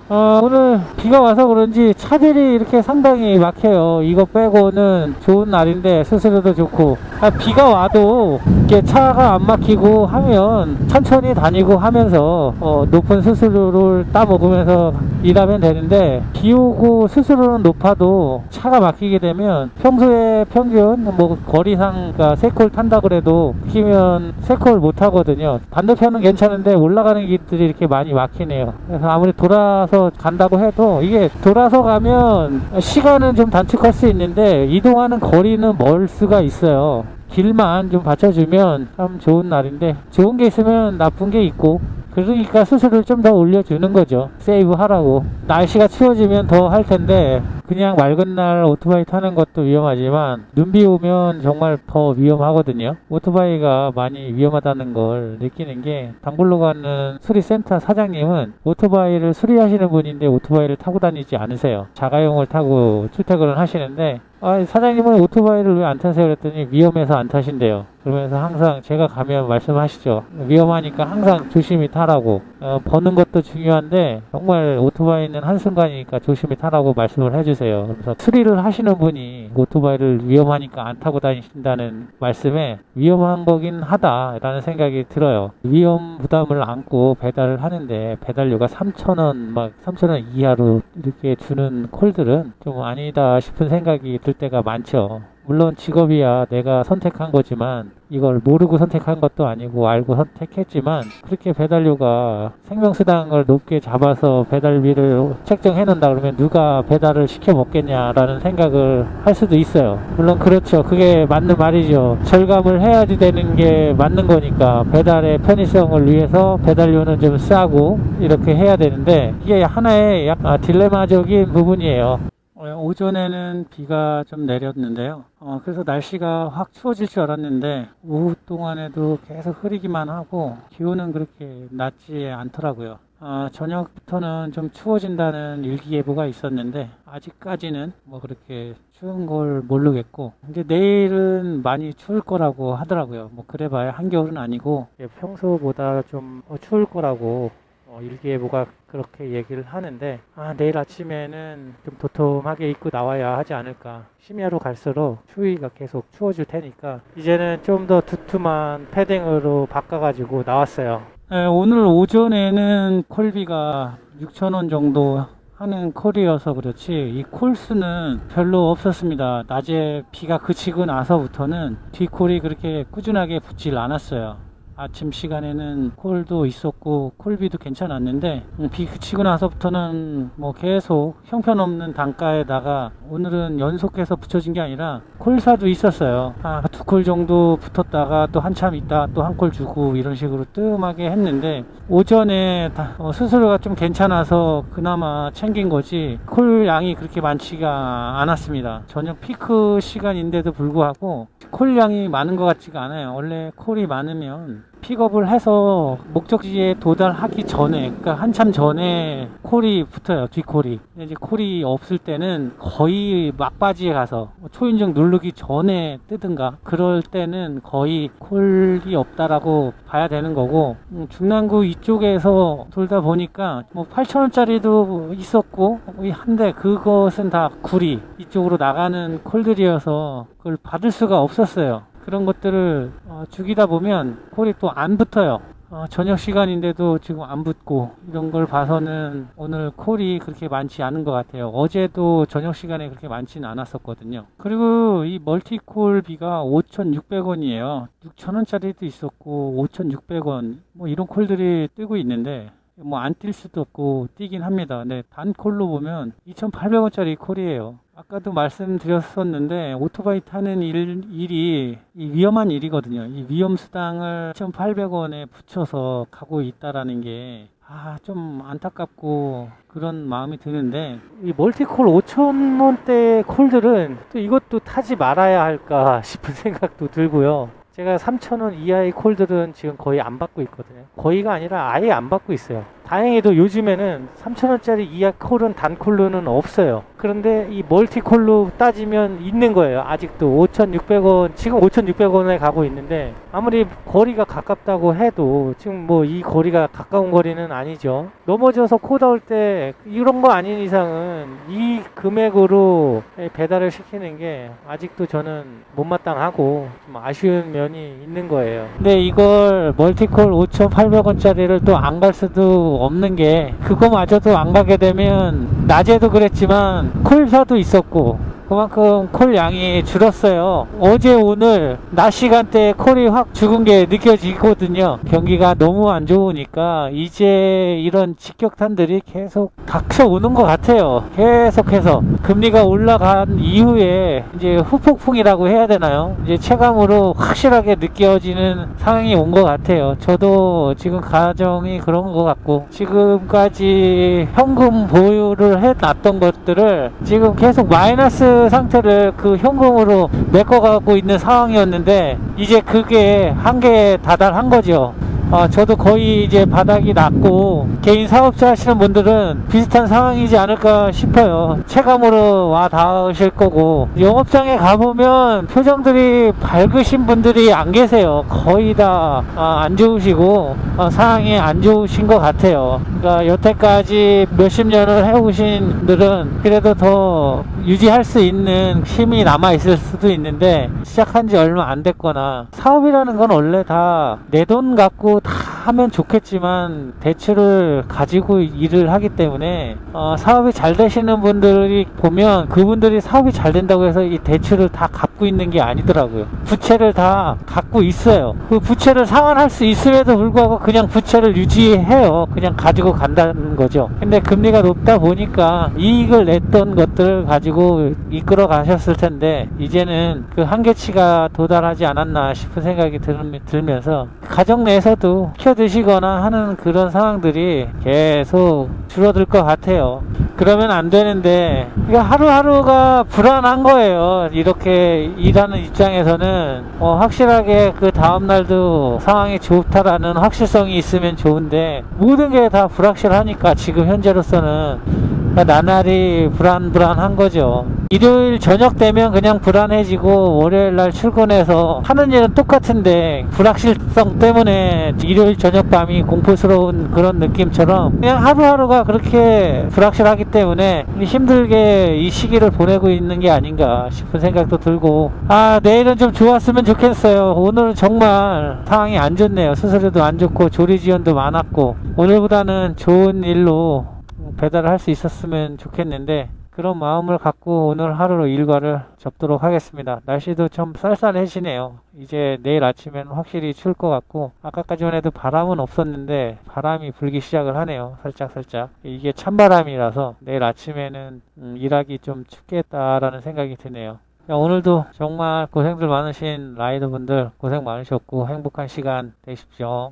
오늘 비가 와서 그런지 차들이 이렇게 상당히 막혀요. 이거 빼고는 좋은 날인데 수수료도 좋고, 비가 와도 이렇게 차가 안 막히고 하면 천천히 다니고 하면서 높은 수수료를 따먹으면서 일하면 되는데, 비 오고 수수료는 높아도 차가 막히게 되면 평소에 평균 뭐 거리상 그러니까 3콜 탄다 그래도 막히면 3콜 못 하거든요. 반대편은 괜찮은데 올라가는 길들이 이렇게 많이 막히네요. 그래서 아무리 돌아서 간다고 해도 이게 돌아서 가면 시간은 좀 단축할 수 있는데 이동하는 거리는 멀 수가 있어요. 길만 좀 받쳐주면 참 좋은 날인데, 좋은 게 있으면 나쁜 게 있고, 그러니까 수수료를 좀 더 올려주는 거죠. 세이브 하라고. 날씨가 추워지면 더 할 텐데, 그냥 맑은 날 오토바이 타는 것도 위험하지만 눈비 오면 정말 더 위험하거든요. 오토바이가 많이 위험하다는 걸 느끼는 게, 단골로 가는 수리센터 사장님은 오토바이를 수리하시는 분인데 오토바이를 타고 다니지 않으세요. 자가용을 타고 출퇴근을 하시는데, 사장님은 오토바이를 왜 안 타세요? 그랬더니 위험해서 안 타신대요. 그러면서 항상 제가 가면 말씀하시죠. 위험하니까 항상 조심히 타라고. 버는 것도 중요한데 정말 오토바이는 한순간이니까 조심히 타라고 말씀을 해주세요. 그래서 수리를 하시는 분이 오토바이를 위험하니까 안 타고 다니신다는 말씀에 위험한 거긴 하다라는 생각이 들어요. 위험 부담을 안고 배달을 하는데 배달료가 3,000원, 막 3,000원 이하로 이렇게 주는 콜들은 좀 아니다 싶은 생각이 들 때가 많죠. 물론 직업이야 내가 선택한 거지만, 이걸 모르고 선택한 것도 아니고 알고 선택했지만, 그렇게 배달료가 생명수당을 높게 잡아서 배달비를 책정해 놓는다 그러면 누가 배달을 시켜 먹겠냐라는 생각을 할 수도 있어요. 물론 그렇죠. 그게 맞는 말이죠. 절감을 해야지 되는 게 맞는 거니까 배달의 편의성을 위해서 배달료는 좀 싸고 이렇게 해야 되는데, 이게 하나의 딜레마적인 부분이에요. 오전에는 비가 좀 내렸는데요. 그래서 날씨가 확 추워질 줄 알았는데 오후 동안에도 계속 흐리기만 하고 기온은 그렇게 낮지 않더라고요. 저녁부터는 좀 추워진다는 일기예보가 있었는데 아직까지는 뭐 그렇게 추운 걸 모르겠고, 근데 내일은 많이 추울 거라고 하더라고요. 뭐 그래봐야 한겨울은 아니고 평소보다 좀 추울 거라고 일기예보가 그렇게 얘기를 하는데, 내일 아침에는 좀 도톰하게 입고 나와야 하지 않을까. 심야로 갈수록 추위가 계속 추워질 테니까 이제는 좀 더 두툼한 패딩으로 바꿔가지고 나왔어요. 오늘 오전에는 콜비가 6,000원 정도 하는 콜이어서 그렇지 이 콜수는 별로 없었습니다. 낮에 비가 그치고 나서부터는 뒷콜이 그렇게 꾸준하게 붙질 않았어요. 아침 시간에는 콜도 있었고 콜비도 괜찮았는데, 비 그치고 나서부터는 뭐 계속 형편없는 단가에다가 오늘은 연속해서 붙여진 게 아니라 콜사도 있었어요. 2콜 정도 붙었다가 또 한참 있다 또 한 콜 주고 이런 식으로 뜸하게 했는데, 오전에 수수료가 좀 괜찮아서 그나마 챙긴 거지 콜 양이 그렇게 많지가 않았습니다. 저녁 피크 시간인데도 불구하고 콜 양이 많은 것 같지가 않아요. 원래 콜이 많으면 픽업을 해서 목적지에 도달하기 전에, 그러니까 한참 전에 콜이 붙어요. 뒷콜이. 이제 콜이 없을 때는 거의 막바지에 가서 초인종 누르기 전에 뜨든가 그럴 때는 거의 콜이 없다라고 봐야 되는 거고, 중랑구 이쪽에서 돌다 보니까 뭐 8,000원짜리도 있었고 한데 그것은 다 구리 이쪽으로 나가는 콜들이어서 그걸 받을 수가 없었어요. 그런 것들을 죽이다 보면 콜이 또 안 붙어요. 저녁 시간인데도 지금 안 붙고, 이런 걸 봐서는 오늘 콜이 그렇게 많지 않은 것 같아요. 어제도 저녁 시간에 그렇게 많지는 않았었거든요. 그리고 이 멀티콜 비가 5,600원이에요 6,000원짜리도 있었고 5,600원 뭐 이런 콜들이 뜨고 있는데, 뭐 안 뛸 수도 없고 뛰긴 합니다. 근데 단콜로 보면 2,800원짜리 콜이에요. 아까도 말씀드렸었는데 오토바이 타는 일이 위험한 일이거든요. 이 위험수당을 2,800원에 붙여서 가고 있다라는 게 좀 안타깝고 그런 마음이 드는데, 이 멀티콜 5,000원대 콜들은 또 이것도 타지 말아야 할까 싶은 생각도 들고요. 제가 3,000원 이하의 콜들은 지금 거의 안 받고 있거든요. 거의가 아니라 아예 안 받고 있어요. 다행히도 요즘에는 3,000원짜리 이하 콜은 단콜로는 없어요. 그런데 이 멀티콜로 따지면 있는 거예요. 아직도 5,600원, 지금 5,600원에 가고 있는데 아무리 거리가 가깝다고 해도 지금 뭐 이 거리가 가까운 거리는 아니죠. 넘어져서 코 닿을 때 이런 거 아닌 이상은 이 금액으로 배달을 시키는 게 아직도 저는 못마땅하고 좀 아쉬운 면이 있는 거예요. 근데 이걸 멀티콜 5,800원짜리를 또 안 갈 수도 없는 게, 그거마저도 안 가게 되면 낮에도 그랬지만 콜사도 있었고 그만큼 콜 양이 줄었어요. 어제 오늘 낮 시간대에 콜이 확 죽은 게 느껴지거든요. 경기가 너무 안 좋으니까 이제 이런 직격탄들이 계속 닥쳐오는 것 같아요. 계속해서 금리가 올라간 이후에 이제 후폭풍이라고 해야 되나요? 이제 체감으로 확실하게 느껴지는 상황이 온 것 같아요. 저도 지금 가정이 그런 것 같고, 지금까지 현금 보유를 해놨던 것들을 지금 계속 마이너스 상태를 그 현금으로 메꿔가고 있는 상황이었는데, 이제 그게 한계에 다달한 거죠. 저도 거의 이제 바닥이 났고, 개인 사업자 하시는 분들은 비슷한 상황이지 않을까 싶어요. 체감으로 와 닿으실 거고, 영업장에 가보면 표정들이 밝으신 분들이 안 계세요. 거의 다 안 좋으시고 상황이 안 좋으신 것 같아요. 그러니까 여태까지 몇십 년을 해오신 분들은 그래도 더 유지할 수 있는 힘이 남아 있을 수도 있는데, 시작한 지 얼마 안 됐거나, 사업이라는 건 원래 다 내 돈 갖고 다 하면 좋겠지만 대출을 가지고 일을 하기 때문에 사업이 잘 되시는 분들이 보면 그분들이 사업이 잘 된다고 해서 이 대출을 다 갚고 있는 게 아니더라고요. 부채를 다 갖고 있어요. 그 부채를 상환할 수 있음에도 불구하고 그냥 부채를 유지해요. 그냥 가지고 간다는 거죠. 근데 금리가 높다 보니까 이익을 냈던 것들을 가지고 이끌어 가셨을 텐데, 이제는 그 한계치가 도달하지 않았나 싶은 생각이 들면서 가정 내에서도 키워드시거나 하는 그런 상황들이 계속 줄어들 것 같아요. 그러면 안 되는데, 이거 하루하루가 불안한 거예요. 이렇게 일하는 입장에서는 확실하게 그 다음날도 상황이 좋다라는 확실성이 있으면 좋은데, 모든 게 다 불확실하니까 지금 현재로서는 나날이 불안한 거죠. 일요일 저녁 되면 그냥 불안해지고, 월요일 날 출근해서 하는 일은 똑같은데 불확실성 때문에 일요일 저녁 밤이 공포스러운 그런 느낌처럼, 그냥 하루하루가 그렇게 불확실하기 때문에 힘들게 이 시기를 보내고 있는 게 아닌가 싶은 생각도 들고, 내일은 좀 좋았으면 좋겠어요. 오늘 정말 상황이 안 좋네요. 수수료도 안 좋고 조리 지연도 많았고, 오늘보다는 좋은 일로 배달을 할 수 있었으면 좋겠는데, 그런 마음을 갖고 오늘 하루로 일과를 접도록 하겠습니다. 날씨도 좀 쌀쌀해지네요. 이제 내일 아침에는 확실히 추울 것 같고, 아까까지만 해도 바람은 없었는데 바람이 불기 시작을 하네요. 살짝살짝. 이게 찬바람이라서 내일 아침에는 일하기 좀 춥겠다라는 생각이 드네요. 오늘도 정말 고생들 많으신 라이더분들 고생 많으셨고 행복한 시간 되십시오.